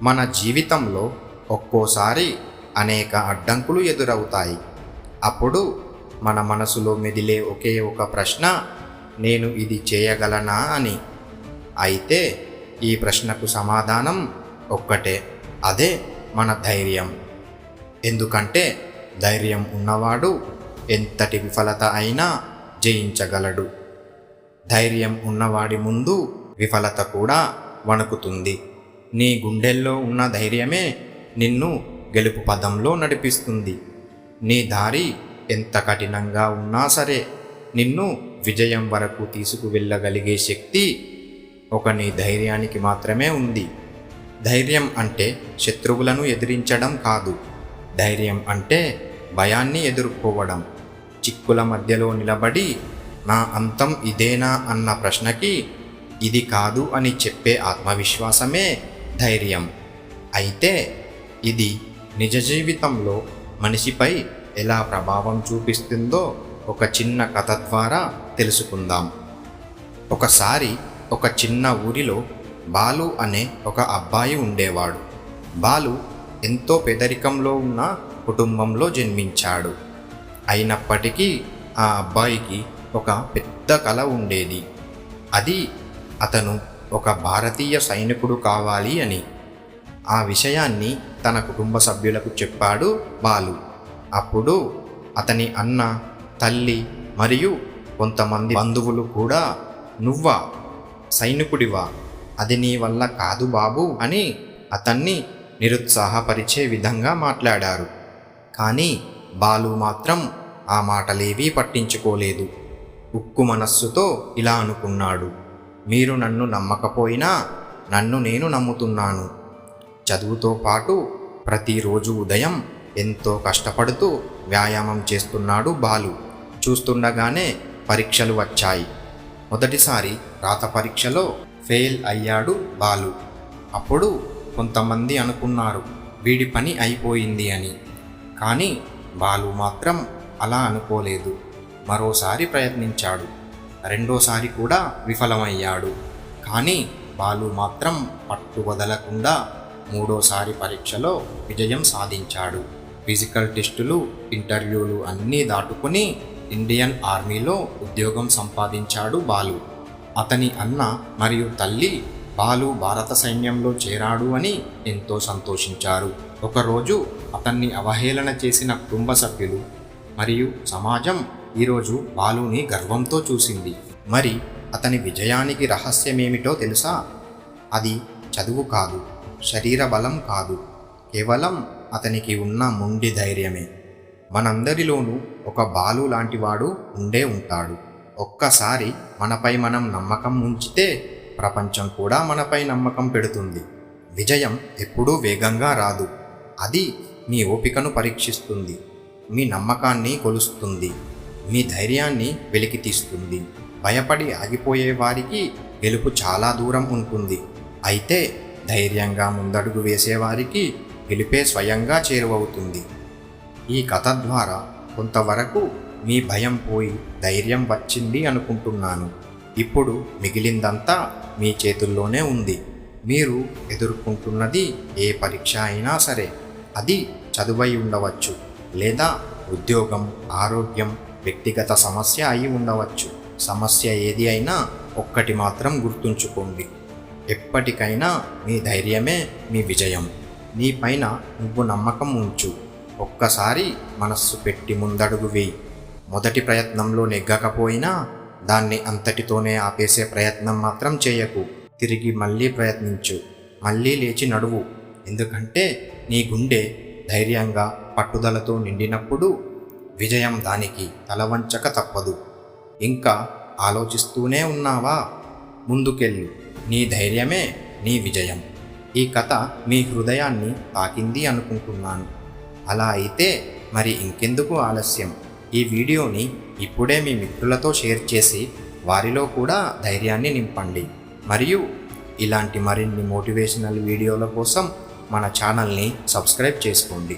మన జీవితంలో ఒక్కోసారి అనేక అడ్డంకులు ఎదురవుతాయి. అప్పుడు మన మనసులో మెదిలే ఒకే ఒక ప్రశ్న, నేను ఇది చేయగలనా అని. అయితే ఈ ప్రశ్నకు సమాధానం ఒక్కటే, అదే మన ధైర్యం. ఎందుకంటే ధైర్యం ఉన్నవాడు ఎంతటి విఫలత అయినా జయించగలడు. ధైర్యం ఉన్నవాడి ముందు విఫలత కూడా వణుకుతుంది. నీ గుండెల్లో ఉన్న ధైర్యమే నిన్ను గెలుపు పదంలో నడిపిస్తుంది. నీ దారి ఎంత కఠినంగా ఉన్నా సరే నిన్ను విజయం వరకు తీసుకువెళ్ళగలిగే శక్తి నీ ధైర్యానికి మాత్రమే ఉంది. ధైర్యం అంటే శత్రువులను ఎదిరించడం కాదు. ధైర్యం అంటే భయాన్ని ఎదుర్కోవడం. చిక్కుల మధ్యలో నిలబడి నా అంతం ఇదేనా అన్న ప్రశ్నకి ఇది కాదు అని చెప్పే ఆత్మవిశ్వాసమే ధైర్యం. అయితే ఇది నిజ జీవితంలో మనిషిపై ఎలా ప్రభావం చూపిస్తుందో ఒక చిన్న కథ ద్వారా తెలుసుకుందాం. ఒకసారి ఒక చిన్న ఊరిలో బాలు అనే ఒక అబ్బాయి ఉండేవాడు. బాలు ఎంతో పేదరికంలో ఉన్న కుటుంబంలో జన్మించాడు. అయినప్పటికీ ఆ అబ్బాయికి ఒక పెద్ద కల ఉండేది. అది అతను ఒక భారతీయ సైనికుడు కావాలి అని. ఆ విషయాన్ని తన కుటుంబ సభ్యులకు చెప్పాడు బాలు. అప్పుడు అతని అన్న, తల్లి మరియు కొంతమంది బంధువులు కూడా, నువ్వా సైనికుడివా, అది నీ వల్ల కాదు బాబు అని అతన్ని నిరుత్సాహపరిచే విధంగా మాట్లాడారు. కానీ బాలు మాత్రం ఆ మాటలేవీ పట్టించుకోలేదు. ఉక్కు మనస్సుతో ఇలా అనుకున్నాడు, మీరు నన్ను నమ్మకపోయినా నన్ను నేను నమ్ముతున్నాను. చదువుతో పాటు ప్రతిరోజు ఉదయం ఎంతో కష్టపడుతూ వ్యాయామం చేస్తున్నాడు బాలు. చూస్తుండగానే పరీక్షలు వచ్చాయి. మొదటిసారి రాత పరీక్షలో ఫెయిల్ అయ్యాడు బాలు. అప్పుడు కొంతమంది అనుకున్నారు వీడి పని అయిపోయింది అని. కానీ బాలు మాత్రం అలా అనుకోలేదు. మరోసారి ప్రయత్నించాడు. రెండోసారి కూడా విఫలమయ్యాడు. కానీ బాలు మాత్రం పట్టు వదలకుండా మూడోసారి పరీక్షలో విజయం సాధించాడు. ఫిజికల్ టెస్టులు, ఇంటర్వ్యూలు అన్నీ దాటుకుని ఇండియన్ ఆర్మీలో ఉద్యోగం సంపాదించాడు బాలు. అతని అన్న మరియు తల్లి బాలు భారత సైన్యంలో చేరాడు అని ఎంతో సంతోషించారు. ఒకరోజు అతన్ని అవహేళన చేసిన కుటుంబ సభ్యులు మరియు సమాజం ఈరోజు బాలుని గర్వంతో చూసింది. మరి అతని విజయానికి రహస్యమేమిటో తెలుసా? అది చదువు కాదు, శరీర బలం కాదు, కేవలం అతనికి ఉన్న మొండి ధైర్యమే. మనందరిలోనూ ఒక బాలు లాంటివాడు ఉండే ఉంటాడు. ఒక్కసారి మనపై మనం నమ్మకం ఉంచితే ప్రపంచం కూడా మనపై నమ్మకం పెడుతుంది. విజయం ఎప్పుడూ వేగంగా రాదు. అది మీ ఓపికను పరీక్షిస్తుంది, మీ నమ్మకాన్ని కొలుస్తుంది, మీ ధైర్యాన్ని వెలికితీస్తుంది. భయపడి ఆగిపోయే వారికి గెలుపు చాలా దూరం ఉంటుంది. అయితే ధైర్యంగా ముందడుగు వేసేవారికి గెలిపే స్వయంగా చేరువవుతుంది. ఈ కథ ద్వారా కొంతవరకు మీ భయం పోయి ధైర్యం వచ్చింది అనుకుంటున్నాను. ఇప్పుడు మిగిలిందంతా మీ చేతుల్లోనే ఉంది. మీరు ఎదుర్కొంటున్నది ఏ పరీక్ష అయినా సరే, అది చదువై ఉండవచ్చు, లేదా ఉద్యోగం, ఆరోగ్యం, వ్యక్తిగత సమస్య అయి ఉండవచ్చు. సమస్య ఏది అయినా ఒక్కటి మాత్రం గుర్తుంచుకోండి, ఎప్పటికైనా మీ ధైర్యమే మీ విజయం. నీ పైన నువ్వు నమ్మకం ఉంచు. ఒక్కసారి మనస్సు పెట్టి ముందడుగు వేయి. మొదటి ప్రయత్నంలో నెగ్గకపోయినా దాన్ని అంతటితోనే ఆపేసే ప్రయత్నం మాత్రం చేయకు. తిరిగి మళ్ళీ ప్రయత్నించు, మళ్ళీ లేచి నడువు. ఎందుకంటే నీ గుండె ధైర్యంగా పట్టుదలతో నిండినప్పుడు విజయం దానికి తలవంచక తప్పదు. ఇంకా ఆలోచిస్తూనే ఉన్నావా? ముందుకెళ్ళు, నీ ధైర్యమే నీ విజయం. ఈ కథ మీ హృదయాన్ని తాకింది అనుకుంటున్నాను. అలా అయితే మరి ఇంకెందుకు ఆలస్యం? ఈ వీడియోని ఇప్పుడే మీ మిత్రులతో షేర్ చేసి వారిలో కూడా ధైర్యాన్ని నింపండి. మరియు ఇలాంటి మరిన్ని మోటివేషనల్ వీడియోల కోసం మన ఛానల్ని సబ్స్క్రైబ్ చేసుకోండి.